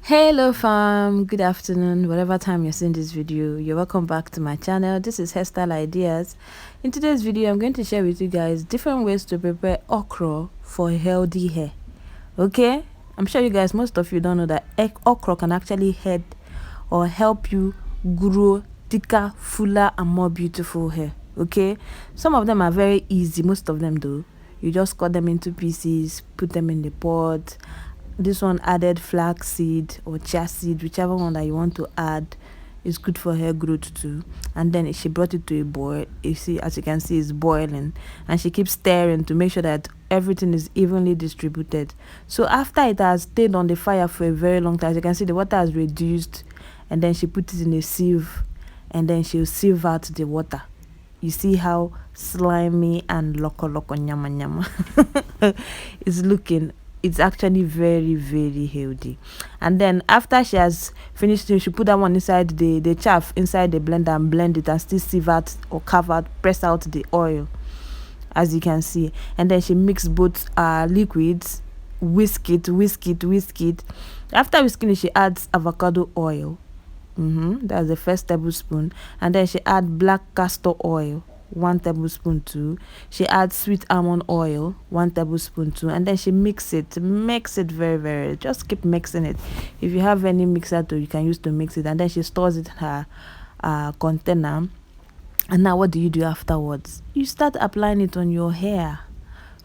Hello fam, good afternoon, whatever time you're seeing this video. You're welcome back to my channel. This is Hairstyle Ideas. In today's video, I'm going to share with you guys different ways to prepare okra for healthy hair. Okay, I'm sure you guys, most of you don't know that okra can actually help you grow thicker, fuller and more beautiful hair. Okay, some of them are very easy, most of them do. You just cut them into pieces, put them in the pot. This one added flax seed or chia seed, whichever one that you want to add. Is good for hair growth too. And then she brought it to a boil. You see, as you can see, it's boiling, and she keeps stirring to make sure that everything is evenly distributed. So after it has stayed on the fire for a very long time, as you can see, the water has reduced, and then she put it in a sieve, and then she'll sieve out the water. You see how slimy and loco nyama nyama it's looking. It's actually very healthy. And then after she has finished it, she put that one inside the chaff inside the blender and blend it and still sieve out or carve out, press out the oil, as you can see. And then she mixed both liquids, whisk it. After whisking it, she adds avocado oil. That's the first tablespoon. And then she add black castor oil, 1 tablespoon too. She adds sweet almond oil, 1 tablespoon too. And then she mix it very, just keep mixing it. If you have any mixer too, you can use to mix it. And then she stores it in her container. And now what do you do afterwards? You start applying it on your hair.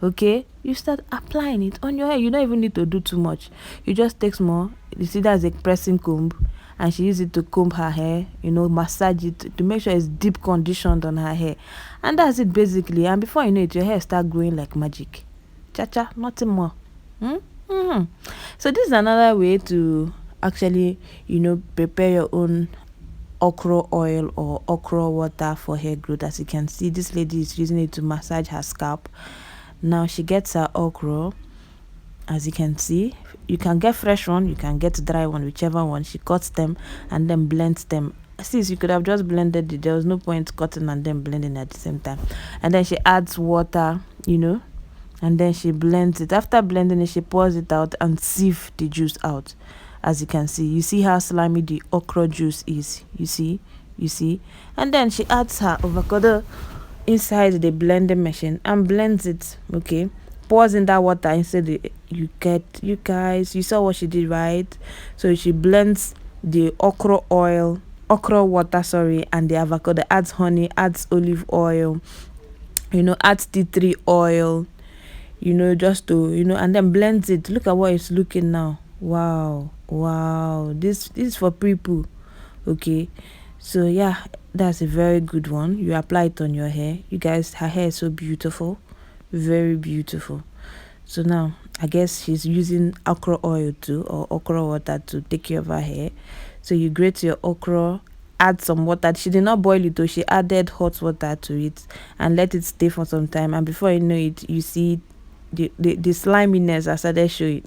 Okay, you start applying it on your hair. You don't even need to do too much. You just take small, you see, that's a pressing comb, and she used it to comb her hair, massage it to make sure it's deep conditioned on her hair. And that's it basically. And before you know it, your hair start growing like magic. Cha nothing more. So this is another way to actually prepare your own okra oil or okra water for hair growth. As you can see, this lady is using it to massage her scalp. Now she gets her okra. As you can see, you can get fresh one, you can get dry one, whichever one. She cuts them and then blends them. Since you could have just blended it, there was no point cutting and then blending at the same time. And then she adds water, and then she blends it. After blending it, she pours it out and sieve the juice out. As you can see, you see how slimy the okra juice is. You see. And then she adds her avocado inside the blending machine and blends it. Okay, pours in that water instead. You guys, you saw what she did, right? So she blends the okra water, and the avocado, adds honey, adds olive oil, adds tea tree oil, just to and then blends it. Look at what it's looking now. Wow, this is for people. Okay, so yeah, that's a very good one. You apply it on your hair. You guys, her hair is so beautiful, very beautiful. So now I guess she's using okra oil too, or okra water, to take care of her hair. So you grate your okra, add some water. She did not boil it though, she added hot water to it and let it stay for some time. And before you know it, you see the sliminess as I showing.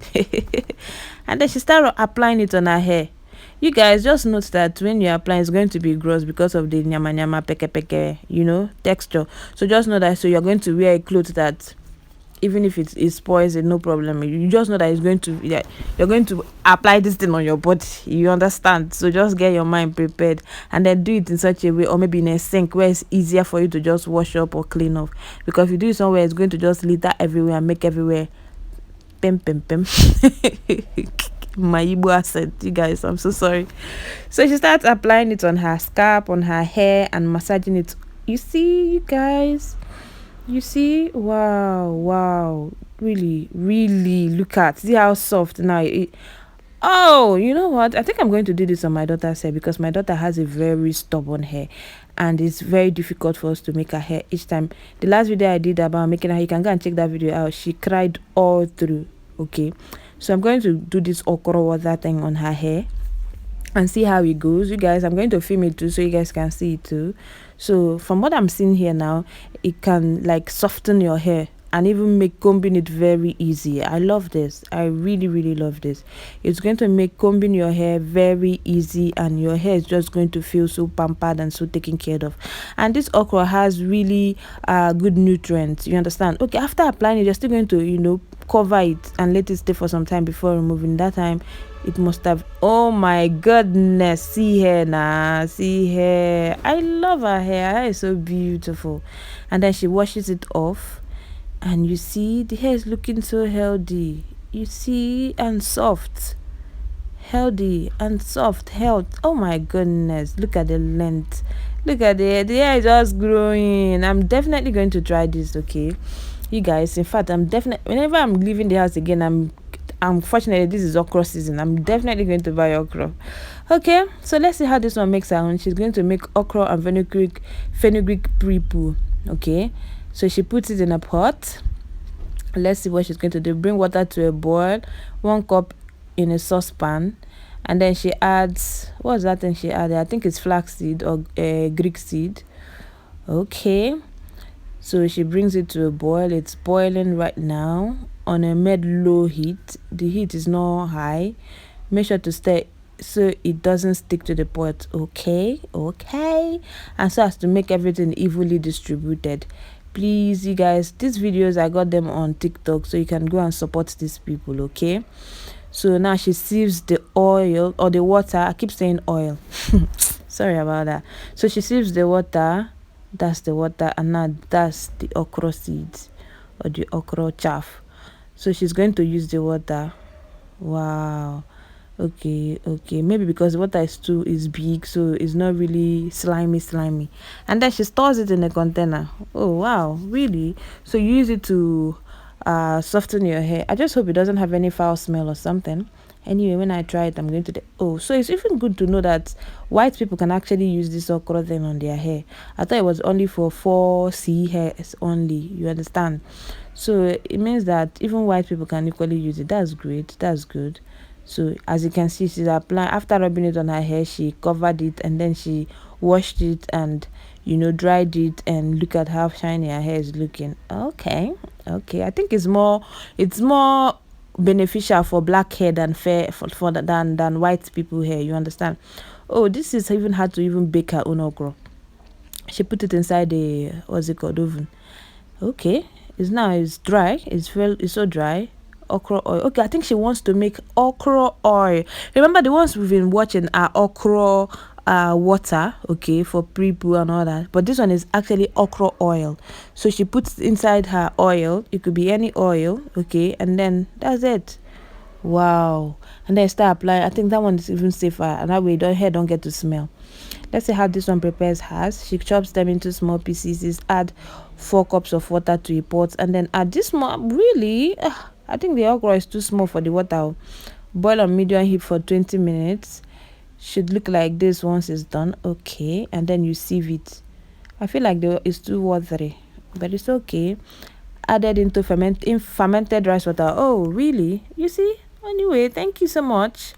And then she started applying it on her hair. You guys, just note that when you apply, it's going to be gross because of the nyama nyama peke texture. So just know that. So you're going to wear a cloth that, even if it spoils, no problem. You just know that you're going to apply this thing on your body. You understand? So just get your mind prepared and then do it in such a way, or maybe in a sink where it's easier for you to just wash up or clean off. Because if you do it somewhere, it's going to just litter everywhere and make everywhere pem. My Igbo accent, you guys, I'm so sorry. So she starts applying it on her scalp, on her hair, and massaging it. You see, you guys, wow, really look at, see how soft now oh, you know what, I think I'm going to do this on my daughter's hair, because my daughter has a very stubborn hair and it's very difficult for us to make her hair each time. The last video I did about making her, you can go and check that video out. She cried all through. Okay, so I'm going to do this okra water thing on her hair and see how it goes. You guys, I'm going to film it too so you guys can see it too. So from what I'm seeing here now, it can like soften your hair and even make combing it very easy. I love this. I really love this. It's going to make combing your hair very easy, and your hair is just going to feel so pampered and so taken care of. And this okra has really good nutrients, you understand. Okay, after applying it, you're still going to, you know, cover it and let it stay for some time before removing. That time it must have, oh my goodness, see here now, see here. I love her hair. Her hair is so beautiful. And then she washes it off, and you see the hair is looking so healthy, you see, and soft, healthy and soft health. Oh my goodness, look at the length, look at the hair is just growing. I'm definitely going to try this, okay, you guys. In fact, I'm definitely, whenever I'm leaving the house again, unfortunately this is okra season, I'm definitely going to buy okra. Okay, so let's see how this one makes her own. She's going to make okra and fenugreek pre-poo. Okay, so she puts it in a pot. Let's see what she's going to do. Bring water to a boil, 1 cup in a saucepan, and then she adds, what's that thing she added? I think it's flaxseed or Greek seed. Okay, so she brings it to a boil. It's boiling right now on a mid-low heat. The heat is not high. Make sure to stay so it doesn't stick to the pot. Okay, and so as to make everything evenly distributed. Please, you guys, these videos I got them on TikTok, so you can go and support these people. Okay, so now she sieves the oil or the water. I keep saying oil. Sorry about that. So she sieves the water. That's the water, and now that's the okra seeds or the okra chaff. So she's going to use the water. Wow. Okay, maybe because the water is big, so it's not really slimy, and then she stores it in a container. Oh wow, really? So you use it to soften your hair. I just hope it doesn't have any foul smell or something. Anyway, when I try it, I'm going to so it's even good to know that white people can actually use this okra thing on their hair. I thought it was only for 4C hairs only, you understand. So it means that even white people can equally use it. That's great, that's good. So as you can see, she's applying. After rubbing it on her hair, she covered it, and then she washed it and, you know, dried it, and look at how shiny her hair is looking. Okay, I think it's more beneficial for black hair than than white people hair, you understand. Oh, this is even hard to even bake her own okra. She put it inside the, what's it called, oven. Okay, it's dry. It's so dry. Okra oil. Okay, I think she wants to make okra oil. Remember the ones we've been watching are okra water, okay, for pre-poo and all that, but this one is actually okra oil. So she puts inside her oil. It could be any oil, okay, and then that's it. Wow. And then start applying. I think that one is even safer, and that way hair don't get to smell. Let's see how this one prepares hers. She chops them into small pieces, add 4 cups of water to a pot, and then add this more. Really, I think the okra is too small for the water. Boil on medium heat for 20 minutes. Should look like this once it's done. Okay, and then you sieve it. I feel like it's too watery, but it's okay. Added into fermented rice water. Oh really? You see? Anyway, thank you so much.